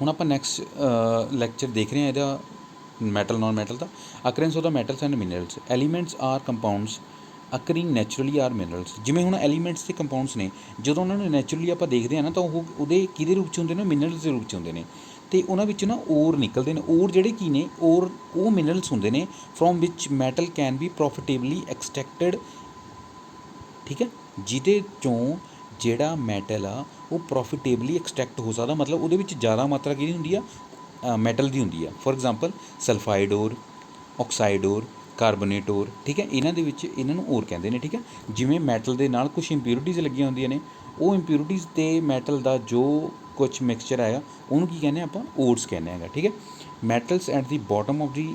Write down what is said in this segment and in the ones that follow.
ਹੁਣ ਆਪਾਂ next lecture ਦੇਖ ਰਹੇ ਹਾਂ ਇਹਦਾ ਮੈਟਲ ਨੋਨ ਮੈਟਲ ਦਾ। Occurrence of the metals and minerals. Elements or compounds occurring naturally are minerals. ਜਿਵੇਂ ਹੁਣ ਐਲੀਮੈਂਟਸ ਅਤੇ ਕੰਪਾਊਂਡਸ ਨੇ, ਜਦੋਂ ਉਹਨਾਂ ਨੂੰ ਨੈਚੁਰਲੀ ਆਪਾਂ ਦੇਖਦੇ ਹਾਂ ਨਾ, ਤਾਂ ਉਹ ਉਹਦੇ ਕਿਹਦੇ ਰੂਪ 'ਚ ਹੁੰਦੇ ਨੇ? ਮਿਨਰਲਸ ਦੇ ਰੂਪ 'ਚ ਹੁੰਦੇ ਨੇ। ਅਤੇ ਉਹਨਾਂ ਵਿੱਚ ਨਾ ਓਰ ਨਿਕਲਦੇ ਨੇ। ਓਰ ਜਿਹੜੇ ਕੀ ਨੇ? ਓਰ ਉਹ ਮਿਨਰਲਸ ਹੁੰਦੇ ਨੇ from which metal can be profitably extracted. ਠੀਕ ਹੈ, ਜਿਹਦੇ 'ਚੋਂ ਜਿਹੜਾ ਮੈਟਲ ਆ ਉਹ ਪ੍ਰੋਫਿਟੇਬਲੀ ਐਕਸਟ੍ਰੈਕਟ ਹੋ ਸਕਦਾ, ਮਤਲਬ ਉਹਦੇ ਵਿੱਚ ਜ਼ਿਆਦਾ ਮਾਤਰਾ ਕਿਹਦੀ ਹੁੰਦੀ ਆ? ਮੈਟਲ ਦੀ ਹੁੰਦੀ ਆ। For example sulphide ore, oxide ore, carbonate ore. ਠੀਕ ਹੈ, ਇਹਨਾਂ ਦੇ ਵਿੱਚ ਇਹਨਾਂ ਨੂੰ ਓਰ ਕਹਿੰਦੇ ਨੇ। ਠੀਕ ਹੈ, ਜਿਵੇਂ ਮੈਟਲ ਦੇ ਨਾਲ ਕੁਛ ਇੰਪਿਊਰਿਟੀਜ਼ ਲੱਗੀਆਂ ਹੁੰਦੀਆਂ ਨੇ, ਉਹ ਇੰਪਿਊਰਿਟੀਜ਼ ਅਤੇ ਮੈਟਲ ਦਾ ਜੋ ਕੁਛ ਮਿਕਸਚਰ ਆਇਆ ਉਹਨੂੰ ਕੀ ਕਹਿੰਦੇ ਆਪਾਂ? ਓਰਸ ਕਹਿੰਦੇ ਹੈਗਾ। ਠੀਕ ਹੈ, metals at the bottom of ਦੀ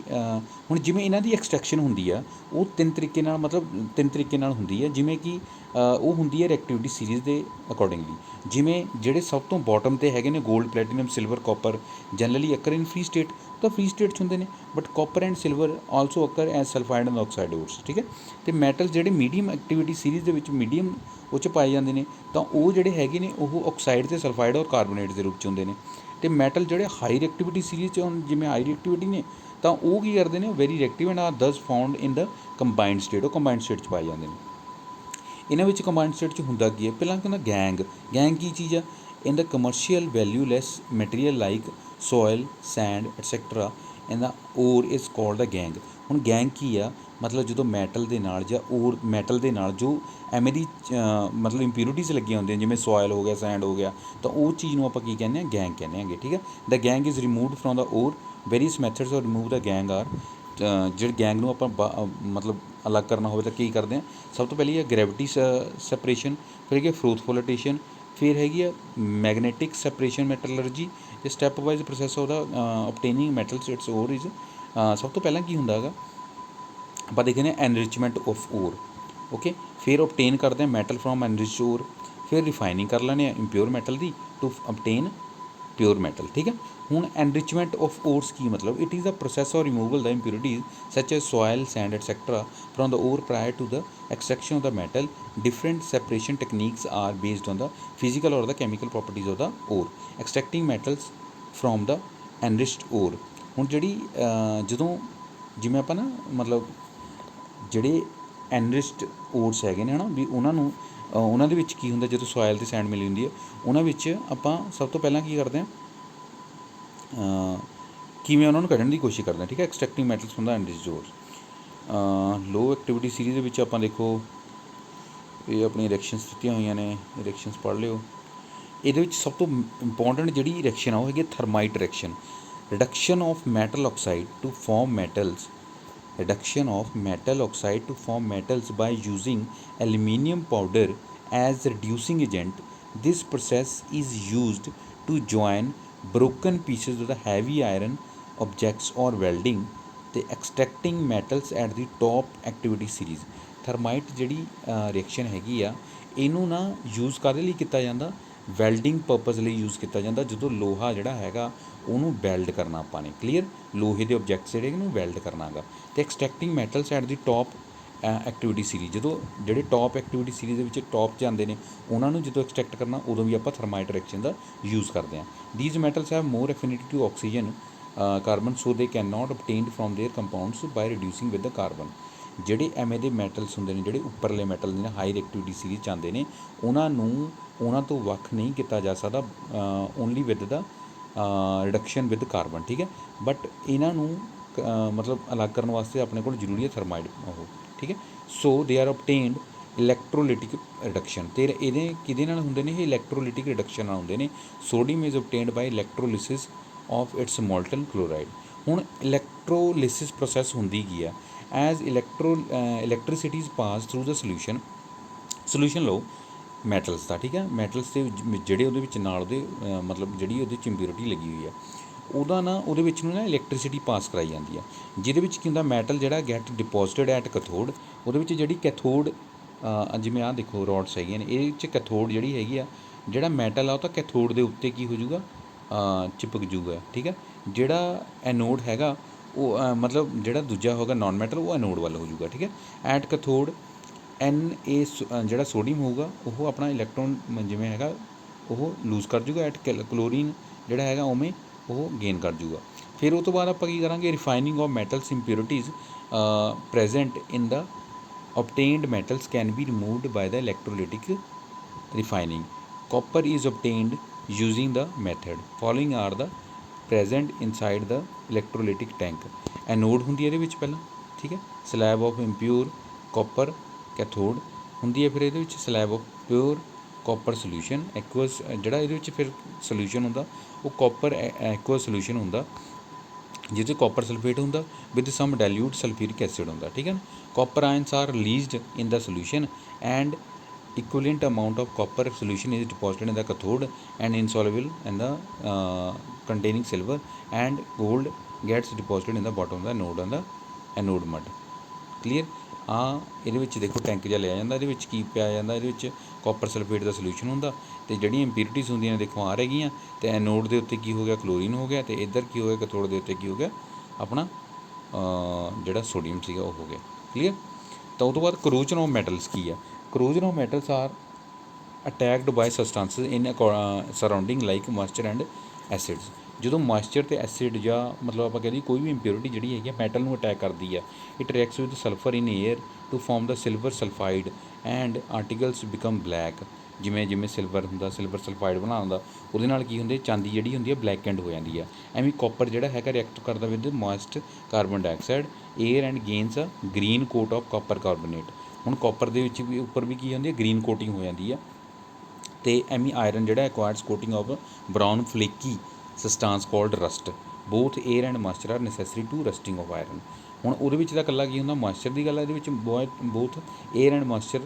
ਹੁਣ ਜਿਵੇਂ ਇਹਨਾਂ ਦੀ ਐਕਸਟ੍ਰੈਕਸ਼ਨ ਹੁੰਦੀ ਆ ਉਹ ਤਿੰਨ ਤਰੀਕੇ ਨਾਲ, ਮਤਲਬ ਤਿੰਨ ਤਰੀਕੇ ਨਾਲ ਹੁੰਦੀ ਹੈ। ਜਿਵੇਂ ਕਿ ਉਹ ਹੁੰਦੀ ਹੈ ਰਿਐਕਟਿਵਿਟੀ ਸੀਰੀਜ਼ ਦੇ ਅਕੋਰਡਿੰਗਲੀ। ਜਿਵੇਂ ਜਿਹੜੇ ਸਭ ਤੋਂ ਬੋਟਮ 'ਤੇ ਹੈਗੇ ਨੇ gold, platinum, silver, copper, generally occur in free state, ਤਾਂ ਫਰੀ ਸਟੇਟ 'ਚ ਹੁੰਦੇ ਨੇ। But copper and silver also occur as sulphide and oxide ores. ਠੀਕ ਹੈ, ਅਤੇ ਮੈਟਲ ਜਿਹੜੇ ਮੀਡੀਅਮ ਐਕਟੀਵਿਟੀ ਸੀਰੀਜ਼ ਦੇ ਵਿੱਚ ਮੀਡੀਅਮ ਉਹ 'ਚ ਪਾਏ ਜਾਂਦੇ ਨੇ, ਤਾਂ ਉਹ ਜਿਹੜੇ ਹੈਗੇ ਨੇ ਉਹ ਆਕਸਾਈਡ ਅਤੇ ਸਲਫਾਈਡ ਔਰ ਕਾਰਬੋਨੇਟ ਦੇ ਰੂਪ 'ਚ ਹੁੰਦੇ ਨੇ। ਅਤੇ ਮੈਟਲ ਜਿਹੜੇ ਹਾਈ ਰਿਐਕਟੀਵਿਟੀ ਸੀਰੀਜ਼ 'ਚ, ਹੁਣ ਜਿਵੇਂ ਹਾਈ ਰਿਐਕਟੀਵਿਟੀ ਨੇ, ਤਾਂ ਉਹ ਕੀ ਕਰਦੇ ਨੇ? ਵੈਰੀ ਰਿਐਕਟਿਵ ਐਂਡ ਆਰ ਦਸ ਫਾਊਂਡ ਇਨ ਦ ਕੰਬਾਈਨਡ ਸਟੇਟ। ਉਹ ਕੰਬਾਈਨਡ ਸਟੇਟ 'ਚ ਪਾਏ ਜਾਂਦੇ ਨੇ। ਇਹਨਾਂ ਵਿੱਚ ਕੰਬਾਈਨਡ ਸਟੇਟ 'ਚ ਹੁੰਦਾ ਕੀ ਹੈ? ਪਹਿਲਾਂ ਕਹਿੰਦਾ ਗੈਂਗ। ਗੈਂਗ ਕੀ ਚੀਜ਼ ਆ? In the commercial valueless material like soil, sand etcetera in the ore is called the gangue. ਹੁਣ ਗੈਂਗ ਕੀ ਆ? ਮਤਲਬ ਜਦੋਂ ਮੈਟਲ ਦੇ ਨਾਲ ਜਾਂ ਓਰ ਮੈਟਲ ਦੇ ਨਾਲ ਜੋ ਐਵੇਂ ਦੀ ਮਤਲਬ ਇੰਪਿਊਰਿਟੀਜ਼ ਲੱਗੀਆਂ ਹੁੰਦੀਆਂ, ਜਿਵੇਂ ਸੋਇਲ ਹੋ ਗਿਆ, ਸੈਂਡ ਹੋ ਗਿਆ, ਤਾਂ ਉਹ ਚੀਜ਼ ਨੂੰ ਆਪਾਂ ਕੀ ਕਹਿੰਦੇ ਹਾਂ? ਗੈਂਗ ਕਹਿੰਦੇ ਹੈਗੇ। ਠੀਕ ਹੈ, the gangue is removed from the ore. Various methods of remove the gangue are. ਜਿਹੜੇ ਗੈਂਗ ਨੂੰ ਆਪਾਂ ਮਤਲਬ ਅਲੱਗ ਕਰਨਾ ਹੋਵੇ ਤਾਂ ਕੀ ਕਰਦੇ ਹਾਂ? ਸਭ ਤੋਂ ਪਹਿਲੀ ਹੈ ਗ੍ਰੈਵਿਟੀ ਸੈਪਰੇਸ਼ਨ, ਫਿਰ ਹੈਗੀ ਫਰੂਥ ਫਲੋਟੇਸ਼ਨ, ਫਿਰ ਹੈਗੀ ਆ ਮੈਗਨੈਟਿਕ ਸੈਪਰੇਸ਼ਨ ਮੈਟਲਰਜੀ। ਅਤੇ ਸਟੈਪ ਵਾਈਜ਼ ਪ੍ਰੋਸੈਸ ਉਹਦਾ ਓਬਟੇਨਿੰਗ ਮੈਟਲਸ ਇਟਸ ਓਰ ਇਜ਼। ਸਭ ਤੋਂ ਪਹਿਲਾਂ ਕੀ ਹੁੰਦਾ ਹੈਗਾ? ਆਪਾਂ ਦੇਖਦੇ ਹਾਂ ਐਨਰਿਚਮੈਂਟ ਆਫ ਓਰ। ਓਕੇ, ਫਿਰ ਓਬਟੇਨ ਕਰਦੇ ਹਾਂ ਮੈਟਲ ਫਰੋਮ ਐਨਰਿਚਡ ਓਰ। ਫਿਰ ਰਿਫਾਈਨਿੰਗ ਕਰ ਲੈਂਦੇ ਹਾਂ ਇੰਪਿਓਰ ਮੈਟਲ ਦੀ ਟੂ ਓਬਟੇਨ ਪਿਓਰ ਮੈਟਲ। ਠੀਕ ਹੈ, ਹੁਣ ਐਨਰਿਚਮੈਂਟ ਆਫ ਓਰਸ ਕੀ ਮਤਲਬ? It is the process or removal the impurities such as soil, sand etcetera from the ore prior to the extraction of the metal. Different separation techniques are based on the physical or the chemical properties of the ore. Extracting metals from the enriched ore. ਹੁਣ ਜਿਹੜੀ ਜਦੋਂ ਜਿਵੇਂ ਆਪਾਂ ਨਾ ਮਤਲਬ ਜਿਹੜੇ enriched ਓਰਸ ਹੈਗੇ ਨੇ ਹੈ ਨਾ, ਵੀ ਉਹਨਾਂ ਨੂੰ ਉਹਨਾਂ ਦੇ ਵਿੱਚ ਕੀ ਹੁੰਦਾ? ਜਦੋਂ ਸੋਇਲ ਅਤੇ ਸੈਂਡ ਮਿਲੀ ਹੁੰਦੀ ਹੈ, ਉਹਨਾਂ ਵਿੱਚ ਆਪਾਂ ਸਭ ਤੋਂ ਪਹਿਲਾਂ ਕੀ ਕਰਦੇ ਹਾਂ? ਕਿਵੇਂ ਉਹਨਾਂ ਨੂੰ ਕੱਢਣ ਦੀ ਕੋਸ਼ਿਸ਼ ਕਰਦੇ ਹਾਂ। ਠੀਕ ਹੈ, extracting metals from the enriched ores. Low activity series ਦੇ ਵਿੱਚ ਆਪਾਂ ਦੇਖੋ, ਇਹ ਆਪਣੀਆਂ ਰਿਐਕਸ਼ਨਸ ਦਿੱਤੀਆਂ ਹੋਈਆਂ ਨੇ, ਰਿਐਕਸ਼ਨਸ ਪੜ੍ਹ ਲਿਓ। ਇਹਦੇ ਵਿੱਚ ਸਭ ਤੋਂ ਇੰਪੋਰਟੈਂਟ ਜਿਹੜੀ ਰਿਐਕਸ਼ਨ ਆ ਉਹ ਹੈਗੀ thermite reaction. Reduction of metal oxide to form metals. Reduction of metal oxide to form metals by using aluminium powder as reducing agent. This process is used to join broken pieces of the heavy iron objects or welding ਤੇ extracting metals at the top activity series. ਥਰਮਾਈਟ ਜਿਹੜੀ reaction ਹੈਗੀ ਆ, ਇਹਨੂੰ ਨਾ use ਕਾਹਦੇ ਲਈ ਕੀਤਾ ਜਾਂਦਾ? ਵੈਲਡਿੰਗ ਪਰਪਜ਼ ਲਈ ਯੂਜ਼ ਕੀਤਾ ਜਾਂਦਾ। ਜਦੋਂ ਲੋਹਾ ਜਿਹੜਾ ਹੈਗਾ ਉਹਨੂੰ ਵੈਲਡ ਕਰਨਾ ਆਪਾਂ ਨੇ। ਕਲੀਅਰ? ਲੋਹੇ ਦੇ ਆਬਜੈਕਟਸ ਜਿਹੜੇ ਇਹਨੂੰ ਵੈਲਡ ਕਰਨਾ ਹੈਗਾ। ਅਤੇ extracting metals at the top activity series. ਜਦੋਂ ਜਿਹੜੇ ਟੋਪ ਐਕਟੀਵਿਟੀ ਸੀਰੀਜ਼ ਦੇ ਵਿੱਚ ਟੋਪ 'ਚ ਆਉਂਦੇ ਨੇ, ਉਹਨਾਂ ਨੂੰ ਜਦੋਂ ਐਕਸਟ੍ਰੈਕਟ ਕਰਨਾ ਉਦੋਂ ਵੀ ਆਪਾਂ ਥਰਮਾਈਟ ਰਿਐਕਸ਼ਨ ਦਾ ਯੂਜ਼ ਕਰਦੇ ਹਾਂ। These metals have more affinity to oxygen carbon, so they can not obtained from their compounds by reducing with the carbon. ਜਿਹੜੇ ਐਵੇਂ ਦੇ ਮੈਟਲਸ ਹੁੰਦੇ ਨੇ, ਜਿਹੜੇ ਉੱਪਰਲੇ ਮੈਟਲ ਨੇ ਹਾਈ ਰਿਐਕਟਿਵਿਟੀ ਸੀਰੀਜ਼ 'ਚ ਆਉਂਦੇ ਨੇ, ਉਹਨਾਂ ਤੋਂ ਵੱਖ ਨਹੀਂ ਕੀਤਾ ਜਾ ਸਕਦਾ only with the reduction with carbon. ਠੀਕ ਹੈ, ਬਟ ਇਹਨਾਂ ਨੂੰ ਮਤਲਬ ਅਲੱਗ ਕਰਨ ਵਾਸਤੇ ਆਪਣੇ ਕੋਲ ਜ਼ਰੂਰੀ ਹੈ ਥਰਮਾਈਟ ਉਹ। ਠੀਕ ਹੈ, ਸੋ ਦੇ ਆਰ ਓਬਟੇਨਡ ਇਲੈਕਟ੍ਰੋਲਿਟਿਕ ਰਿਡਕਸ਼ਨ। ਅਤੇ ਇਹਦੇ ਕਿਹਦੇ ਨਾਲ ਹੁੰਦੇ ਨੇ? ਇਹ ਇਲੈਕਟ੍ਰੋਲਿਟਿਕ ਰਿਡਕਸ਼ਨ ਨਾਲ ਹੁੰਦੇ ਨੇ। Sodium is obtained by electrolysis of its molten chloride. ਹੁਣ ਇਲੈਕਟ੍ਰੋਲਿਸਿਸ ਪ੍ਰੋਸੈਸ ਹੁੰਦੀ ਕੀ ਆ? As electricities pass through the solution ਲਓ ਮੈਟਲਸ ਦਾ। ਠੀਕ ਹੈ, ਮੈਟਲਸ ਦੇ ਜਿਹੜੇ ਉਹਦੇ ਵਿੱਚ ਨਾਲ ਉਹਦੇ ਮਤਲਬ ਜਿਹੜੀ ਉਹਦੇ 'ਚ ਇੰਪਿਊਰਿਟੀ ਲੱਗੀ ਹੋਈ ਆ, ਉਹਦੇ ਵਿੱਚ ਨੂੰ ਨਾ ਇਲੈਕਟ੍ਰੀਸਿਟੀ ਪਾਸ ਕਰਾਈ ਜਾਂਦੀ ਆ। ਜਿਹਦੇ ਵਿੱਚ ਕੀ ਹੁੰਦਾ? ਮੈਟਲ ਜਿਹੜਾ ਗੈਟ ਡਿਪੋਜ਼ਿਟਡ ਐਟ ਕੈਥੋਡ। ਉਹਦੇ ਵਿੱਚ ਜਿਹੜੀ ਕੈਥੋਡ ਜਿਵੇਂ ਆਹ ਦੇਖੋ ਰੋਡਸ ਹੈਗੀਆਂ ਨੇ, ਇਹਦੇ ਵਿੱਚ ਕੈਥੋਡ ਜਿਹੜੀ ਹੈਗੀ ਆ, ਜਿਹੜਾ ਮੈਟਲ ਆ ਉਹ ਤਾਂ ਕੈਥੋਡ ਦੇ ਉੱਤੇ ਕੀ ਹੋ ਜਾਊਗਾ? ਚਿਪਕ ਜੂਗਾ। ਠੀਕ ਹੈ, ਜਿਹੜਾ ਐਨੋਡ ਹੈਗਾ ਉਹ ਮਤਲਬ ਜਿਹੜਾ ਦੂਜਾ ਹੋਗਾ ਨੋਨ ਮੈਟਲ, ਉਹ ਐਨੋਡ ਵੱਲ ਹੋ ਜਾਊਗਾ। ਠੀਕ ਹੈ, ਐਟ ਕੈਥੋਡ ਜਿਹੜਾ ਸੋਡੀਅਮ ਹੋਊਗਾ ਉਹ ਆਪਣਾ ਇਲੈਕਟ੍ਰੋਨ ਜਿਵੇਂ ਹੈਗਾ ਉਹ ਲੂਜ਼ ਕਰ ਜੂਗਾ। ਐਟ ਕਲੋਰੀਨ ਜਿਹੜਾ ਹੈਗਾ ਉਵੇਂ ਉਹ ਗੇਨ ਕਰ ਜੂਗਾ। ਫਿਰ ਉਹ ਤੋਂ ਬਾਅਦ ਆਪਾਂ ਕੀ ਕਰਾਂਗੇ, refining of metals impurities present in the obtained metals can be removed by the electrolytic refining. Copper is obtained using the method following are the present inside the electrolytic tank. Anode ਹੁੰਦੀ ਹੈ ਇਹਦੇ ਵਿੱਚ ਪਹਿਲਾਂ, ਠੀਕ ਹੈ, slab of impure copper cathode ਹੁੰਦੀ ਹੈ। ਫਿਰ ਇਹਦੇ ਵਿੱਚ slab of pure copper solution aqueous, ਜਿਹੜਾ ਇਹਦੇ ਵਿੱਚ ਫਿਰ ਸੋਲਿਊਸ਼ਨ ਹੁੰਦਾ ਉਹ ਕਾਪਰ ਐਕੁਅਸ ਸੋਲਿਊਸ਼ਨ ਹੁੰਦਾ ਜਿਸ 'ਚ ਕਾਪਰ ਸਲਫੇਟ ਹੁੰਦਾ with some dilute sulphuric acid ਹੁੰਦਾ, ਠੀਕ ਹੈ ਨਾ। Copper ions are released in the solution and equivalent amount of copper solution is deposited in the cathode and insoluble in the containing silver and gold gets deposited in the bottom of the anode and the anode mud. Clear. ਆ ਇਹਦੇ ਵਿੱਚ ਦੇਖੋ tank ਜਿਹਾ ਲਿਆ ਜਾਂਦਾ, ਇਹਦੇ ਵਿੱਚ ਕੀ ਪਿਆ ਜਾਂਦਾ, ਇਹਦੇ ਵਿੱਚ ਕਾਪਰ ਸਲਫੇਟ ਦਾ ਸੋਲਿਊਸ਼ਨ ਹੁੰਦਾ ਅਤੇ ਜਿਹੜੀਆਂ ਇੰਪਿਊਰਿਟੀਜ਼ ਹੁੰਦੀਆਂ ਨੇ ਦੇਖੋ ਆ ਰਹਿ ਗਈਆਂ, ਅਤੇ ਐਨੋਡ ਦੇ ਉੱਤੇ ਕੀ ਹੋ ਗਿਆ, ਕਲੋਰੀਨ ਹੋ ਗਿਆ, ਅਤੇ ਇੱਧਰ ਕੀ ਹੋ ਗਿਆ, ਕੈਥੋਡ ਦੇ ਉੱਤੇ ਕੀ ਹੋ ਗਿਆ, ਆਪਣਾ ਜਿਹੜਾ ਸੋਡੀਅਮ ਸੀਗਾ ਉਹ ਹੋ ਗਿਆ। ਕਲੀਅਰ। ਤਾਂ ਉਹ ਤੋਂ ਬਾਅਦ ਕਰੋਜਨ ਆਫ ਮੈਟਲਸ ਕੀ ਆ, corrosion of metals are attacked by substances in surrounding like moisture and acids. ਜਦੋਂ ਮੋਇਸਚਰ ਅਤੇ ਐਸਿਡ ਜਾਂ ਮਤਲਬ ਆਪਾਂ ਕਹਿੰਦੇ ਕੋਈ ਵੀ ਇੰਪਿਓਰਿਟੀ ਜਿਹੜੀ ਹੈਗੀ ਆ ਮੈਟਲ ਨੂੰ ਅਟੈਕ ਕਰਦੀ ਆ, it reacts with sulphur in air to form the silver sulphide and articles become black. ਜਿਵੇਂ ਜਿਵੇਂ ਸਿਲਵਰ ਹੁੰਦਾ, ਸਿਲਵਰ ਸਲਫਾਈਡ ਬਣਾਉਂਦਾ, ਉਹਦੇ ਨਾਲ ਕੀ ਹੁੰਦੇ, ਚਾਂਦੀ ਜਿਹੜੀ ਹੁੰਦੀ ਆ ਬਲੈਕ ਐਂਡ ਹੋ ਜਾਂਦੀ ਆ। ਐਵੇਂ ਕਾਪਰ ਜਿਹੜਾ ਹੈਗਾ ਰਿਐਕਟ ਕਰਦਾ with moist carbon dioxide air and gains a green coat of copper carbonate. ਹੁਣ ਕਾਪਰ ਦੇ ਵਿੱਚ ਵੀ ਉੱਪਰ ਵੀ ਕੀ ਹੁੰਦੀ ਹੈ, ਗ੍ਰੀਨ ਕੋਟਿੰਗ ਹੋ ਜਾਂਦੀ ਆ। ਅਤੇ ਐਵੇਂ ਆਇਰਨ ਜਿਹੜਾ acquires coating of brown flaky substance called rust both air and moisture are necessary to rusting of iron. ਹੁਣ ਉਹਦੇ ਵਿੱਚ ਤਾਂ ਇਕੱਲਾ ਕੀ ਹੁੰਦਾ, ਮੋਇਸਚਰ ਦੀ ਗੱਲ ਹੈ, ਇਹਦੇ ਵਿੱਚ ਬੋਥ ਏਅਰ ਐਂਡ ਮੋਇਸਚਰ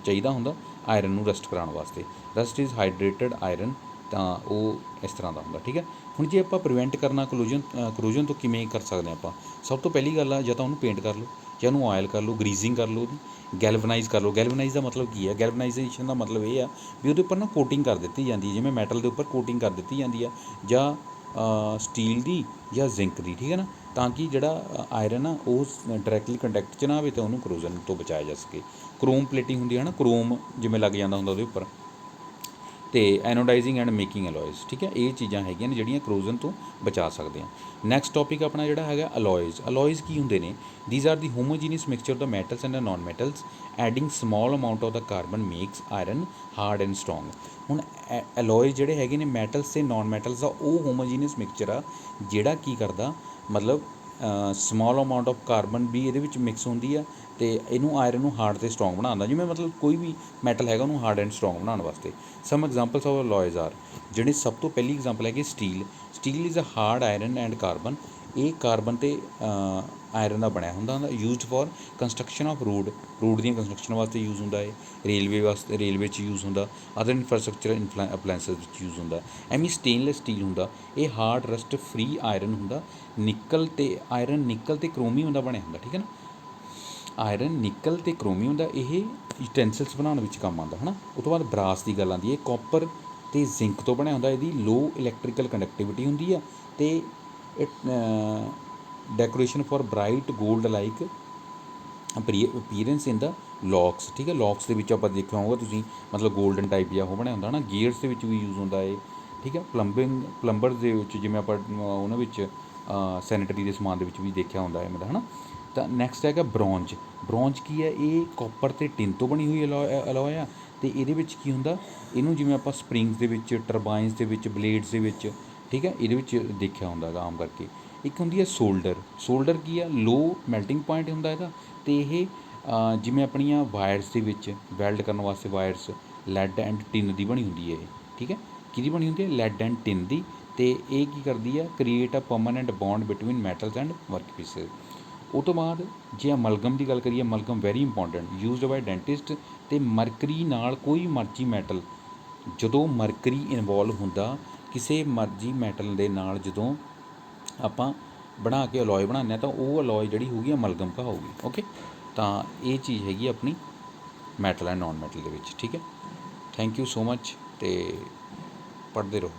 ਚਾਹੀਦਾ ਹੁੰਦਾ ਆਇਰਨ ਨੂੰ ਰਸਟ ਕਰਾਉਣ ਵਾਸਤੇ। ਰਸਟ ਇਜ਼ ਹਾਈਡਰੇਟਡ ਆਇਰਨ, ਤਾਂ ਉਹ ਇਸ ਤਰ੍ਹਾਂ ਦਾ ਹੁੰਦਾ, ਠੀਕ ਹੈ। ਹੁਣ ਜੇ ਆਪਾਂ ਪ੍ਰੀਵੈਂਟ ਕਰਨਾ ਕਰੋਜਨ ਤੋਂ ਕਿਵੇਂ ਕਰ ਸਕਦੇ ਹਾਂ ਆਪਾਂ, ਸਭ ਤੋਂ ਪਹਿਲੀ ਗੱਲ ਆ ਜਾਂ ਤਾਂ ਉਹਨੂੰ ਪੇਂਟ ਕਰ ਲਓ ਜਾਂ ਉਹਨੂੰ ਆਇਲ ਕਰ ਲਓ, ਗਰੀਜ਼ਿੰਗ ਕਰ ਲਓ, ਉਹਦੀ ਗੈਲਵਨਾਈਜ਼ ਕਰ ਲਓ। ਗੈਲਵਨਾਈਜ਼ ਦਾ ਮਤਲਬ ਕੀ ਹੈ, ਗੈਲਵਨਾਈਜੇਸ਼ਨ ਦਾ ਮਤਲਬ ਇਹ ਆ ਵੀ ਉਹਦੇ ਉੱਪਰ ਨਾ ਕੋਟਿੰਗ ਕਰ ਦਿੱਤੀ ਜਾਂਦੀ ਹੈ, ਜਿਵੇਂ ਮੈਟਲ ਦੇ ਉੱਪਰ ਕੋਟਿੰਗ ਕਰ ਦਿੱਤੀ ਜਾਂਦੀ ਆ ਜਾਂ ਸਟੀਲ ਦੀ ਜਾਂ ਜ਼ਿੰਕ ਦੀ, ਠੀਕ ਹੈ ਨਾ, ਤਾਂ ਕਿ ਜਿਹੜਾ ਆਇਰਨ ਆ ਉਹ ਡਾਇਰੈਕਟਲੀ ਕੰਟੈਕਟ 'ਚ ਨਾ ਆਵੇ ਅਤੇ ਉਹਨੂੰ ਕਰੋਜਨ ਤੋਂ ਬਚਾਇਆ ਜਾ ਸਕੇ। ਕਰੋਮ ਪਲੇਟਿੰਗ ਹੁੰਦੀ ਹੈ ਨਾ, ਕਰੋਮ ਜਿਵੇਂ ਲੱਗ ਜਾਂਦਾ ਹੁੰਦਾ ਉਹਦੇ ਉੱਪਰ, ਅਤੇ ਐਨੋਡਾਈਜ਼ਿੰਗ ਐਂਡ ਮੇਕਿੰਗ ਅਲੋਇਜ਼, ਠੀਕ ਹੈ। ਇਹ ਚੀਜ਼ਾਂ ਹੈਗੀਆਂ ਨੇ ਜਿਹੜੀਆਂ ਕਰੋਜ਼ਨ ਤੋਂ ਬਚਾ ਸਕਦੇ ਆ। ਨੈਕਸਟ ਟੋਪਿਕ ਆਪਣਾ ਜਿਹੜਾ ਹੈਗਾ ਅਲੋਇਜ਼। ਅਲੋਇਜ਼ ਕੀ ਹੁੰਦੇ ਨੇ, these are the homogeneous mixture the metals and non metals adding small amount of the carbon makes iron hard and strong. ਹੁਣ ਅਲੋਇਜ਼ ਜਿਹੜੇ ਹੈਗੇ ਨੇ ਮੈਟਲਸ ਅਤੇ ਨਾਨ ਮੈਟਲਸ ਦਾ ਉਹ ਹੋਮੋਜੀਨੀਅਸ ਮਿਕਸਚਰ ਆ ਜਿਹੜਾ ਕੀ ਕਰਦਾ, ਮਤਲਬ ਸਮੋਲ ਅਮਾਊਂਟ ਆਫ ਕਾਰਬਨ ਵੀ ਇਹਦੇ ਵਿੱਚ ਮਿਕਸ ਹੁੰਦੀ ਆ ਅਤੇ ਇਹਨੂੰ ਆਇਰਨ ਨੂੰ ਹਾਰਡ ਅਤੇ ਸਟਰੋਂਗ ਬਣਾਉਂਦਾ। ਜਿਵੇਂ ਮਤਲਬ ਕੋਈ ਵੀ ਮੈਟਲ ਹੈਗਾ ਉਹਨੂੰ ਹਾਰਡ ਐਂਡ ਸਟਰੋਂਗ ਬਣਾਉਣ ਵਾਸਤੇ। Some examples of alloys are, ਜਿਹੜੇ ਸਭ ਤੋਂ ਪਹਿਲੀ ਐਗਜ਼ਾਮਪਲ ਹੈਗੀ steel. Steel is a hard iron and carbon, ਇਹ ਕਾਰਬਨ ਅਤੇ ਆਇਰਨ ਦਾ ਬਣਿਆ ਹੁੰਦਾ used for construction of road ਦੀਆਂ ਕੰਸਟਰਕਸ਼ਨ ਵਾਸਤੇ ਯੂਜ਼ ਹੁੰਦਾ ਹੈ, ਰੇਲਵੇ ਵਾਸਤੇ, ਰੇਲਵੇ 'ਚ ਯੂਜ਼ ਹੁੰਦਾ, ਅਦਰ ਇਨਫਰਾਸਟਰਕਚਰ ਅਪਲਾਇੰਸਸ ਵਿੱਚ ਯੂਜ਼ ਹੁੰਦਾ। ਐਵੇਂ ਸਟੇਨਲੈਸ ਸਟੀਲ ਹੁੰਦਾ, ਇਹ ਹਾਰਡ ਰਸਟ ਫਰੀ ਆਇਰਨ ਹੁੰਦਾ, ਨਿਕਲ ਅਤੇ ਆਇਰਨ ਨਿਕਲ ਅਤੇ ਕ੍ਰੋਮੀਅਮ ਦਾ ਬਣਿਆ ਹੁੰਦਾ, ਠੀਕ ਹੈ ਨਾ। ਆਇਰਨ ਨਿਕਲ ਅਤੇ ਕ੍ਰੋਮੀਅਮ ਦਾ ਇਹ ਯੂਟੈਂਸਿਲਸ ਬਣਾਉਣ ਵਿੱਚ ਕੰਮ ਆਉਂਦਾ ਹੈ ਨਾ। ਉਹ ਤੋਂ ਬਾਅਦ ਬਰਾਸ ਦੀ ਗੱਲ ਆਉਂਦੀ ਹੈ, ਕਾਪਰ ਅਤੇ ਜ਼ਿੰਕ ਤੋਂ ਬਣਿਆ ਹੁੰਦਾ, ਇਹਦੀ ਲੋ ਇਲੈਕਟ੍ਰੀਕਲ ਕੰਡਕਟੀਵਿਟੀ ਹੁੰਦੀ ਆ ਅਤੇ decoration for bright gold like appearance in the locks, ਠੀਕ ਹੈ। ਲੌਕਸ ਦੇ ਵਿੱਚ ਆਪਾਂ ਦੇਖਿਆ ਹੋਊਗਾ ਤੁਸੀਂ, ਮਤਲਬ ਗੋਲਡਨ ਟਾਈਪ ਜਿਹਾ ਉਹ ਬਣਿਆ ਹੁੰਦਾ ਨਾ। ਗੇਅਰਸ ਦੇ ਵਿੱਚ ਵੀ ਯੂਜ਼ ਹੁੰਦਾ ਹੈ, ਠੀਕ ਹੈ। ਪਲੰਬਰਸ ਦੇ ਵਿੱਚ ਜਿਵੇਂ ਆਪਾਂ ਉਹਨਾਂ ਵਿੱਚ ਸੈਨੀਟਰੀ ਦੇ ਸਮਾਨ ਦੇ ਵਿੱਚ ਵੀ ਦੇਖਿਆ ਹੁੰਦਾ ਹੈ ਮਤਲਬ, ਹੈ ਨਾ। ਤਾਂ ਨੈਕਸਟ ਹੈਗਾ ਬਰੋਂਜ। ਬਰੋਂਜ ਕੀ ਹੈ, ਇਹ ਕਾਪਰ ਅਤੇ ਟਿਨ ਤੋਂ ਬਣੀ ਹੋਈ ਅਲੋਏ ਆ, ਅਤੇ ਇਹਦੇ ਵਿੱਚ ਕੀ ਹੁੰਦਾ, ਇਹਨੂੰ ਜਿਵੇਂ ਆਪਾਂ ਸਪਰਿੰਗਸ ਦੇ ਵਿੱਚ, ਟਰਬਾਈਨਸ ਦੇ ਵਿੱਚ, ਬਲੇਡਸ ਦੇ ਵਿੱਚ, ਠੀਕ ਹੈ, ਇਹਦੇ ਵਿੱਚ ਦੇਖਿਆ ਹੁੰਦਾ ਹੈਗਾ ਆਮ ਕਰਕੇ। ਇੱਕ ਹੁੰਦੀ ਹੈ ਸੋਲਡਰ। ਸੋਲਡਰ ਕੀ ਆ, ਲੋ ਮੈਲਟਿੰਗ ਪੁਆਇੰਟ ਹੁੰਦਾ ਇਹਦਾ, ਅਤੇ ਇਹ ਜਿਵੇਂ ਆਪਣੀਆਂ ਵਾਇਰਸ ਦੇ ਵਿੱਚ ਵੈਲਡ ਕਰਨ ਵਾਸਤੇ ਵਾਇਰਸ ਲੈਡ ਐਂਡ ਟਿਨ ਦੀ ਬਣੀ ਹੁੰਦੀ ਹੈ ਇਹ, ਠੀਕ ਹੈ। ਕਿਹਦੀ ਬਣੀ ਹੁੰਦੀ ਹੈ, ਲੈਡ ਐਂਡ ਟਿਨ ਦੀ, ਅਤੇ ਇਹ ਕੀ ਕਰਦੀ ਆ, create a permanent bond between metals and work pieces. ਉਹ ਤੋਂ ਬਾਅਦ ਜੇ ਅਮਲਗਮ ਦੀ ਗੱਲ ਕਰੀਏ, amalgam very important, used by dentist. ਅਤੇ ਮਰਕਰੀ ਨਾਲ ਕੋਈ ਮਰਜ਼ੀ ਮੈਟਲ, ਜਦੋਂ ਮਰਕਰੀ ਇਨਵੋਲਵ ਹੁੰਦਾ ਕਿਸੇ ਮਰਜ਼ੀ ਮੈਟਲ ਦੇ ਨਾਲ, ਜਦੋਂ ਆਪਾਂ ਬਣਾ ਕੇ ਅਲੋਏ ਬਣਾਉਂਦੇ ਹਾਂ ਤਾਂ ਉਹ ਅਲੋਏ ਜਿਹੜੀ ਹੋਊਗੀ ਅਮਲਗਮ ਕਹਾਊਗੀ, ਓਕੇ। ਤਾਂ ਇਹ ਚੀਜ਼ ਹੈਗੀ ਆਪਣੀ ਮੈਟਲ ਐਂਡ ਨਾਨ ਮੈਟਲ ਦੇ ਵਿੱਚ, ਠੀਕ ਹੈ। ਥੈਂਕ ਯੂ ਸੋ ਮਚ, ਅਤੇ ਪੜ੍ਹਦੇ ਰਹੋ।